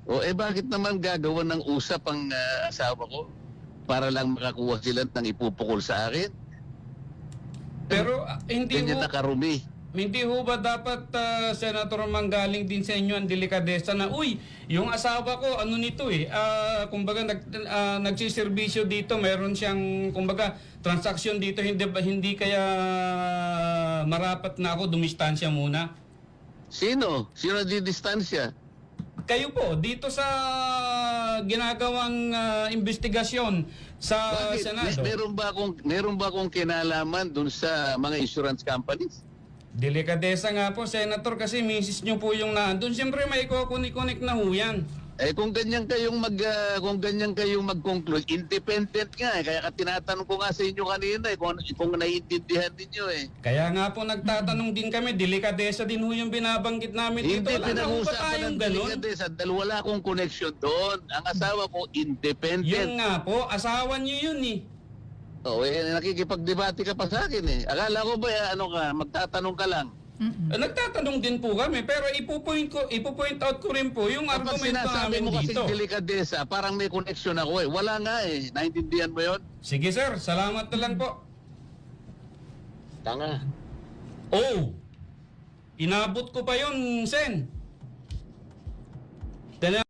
O bakit naman gagawa ng usap ang asawa ko para lang makakuha sila ng ipupukol sa akin? Pero Ganyan na karumi. hindi ho ba dapat, Senator, manggaling din sa inyo ang delikadesa na, uy, yung asawa ko, ano nito kumbaga nagsiservisyo dito, meron siyang, kumbaga, transaksyon dito, hindi kaya marapat na ako dumistansya muna? Sino? Sino di distansya? Kayo po, dito sa ginagawang investigasyon sa Bakit? Senado. Meron ba akong kinalaman dun sa mga insurance companies? Delikadesa nga po, Senator, kasi misis nyo po yung nandun. Siyempre may kukunik-kunik na ho yan. Kung ganyan kayong mag-conclude, independent nga kaya tinatanong ko nga sa inyo kanina kung naiintindihan niyo Kaya nga po nagtatanong din kami, delikadesa din ho yung binabanggit namin dito. Hindi Wala na ho ba pinag-uusapan tayong ng ganun? delikadesa dahil wala akong connection doon. Ang asawa ko independent. Yun nga po, asawa nyo yun Nakikipagdebate ka pa sa akin Akala ko ba magtatanong ka lang. Nagtatanong din po kami, pero ipo-point out ko rin po yung Kapag argumento sinasabi namin mo kasi dito. delikadesa, parang may connection ako Wala nga Naintindihan mo yon? Sige sir, salamat na lang po. Tanga. Oh, inabot ko pa yun, Sen.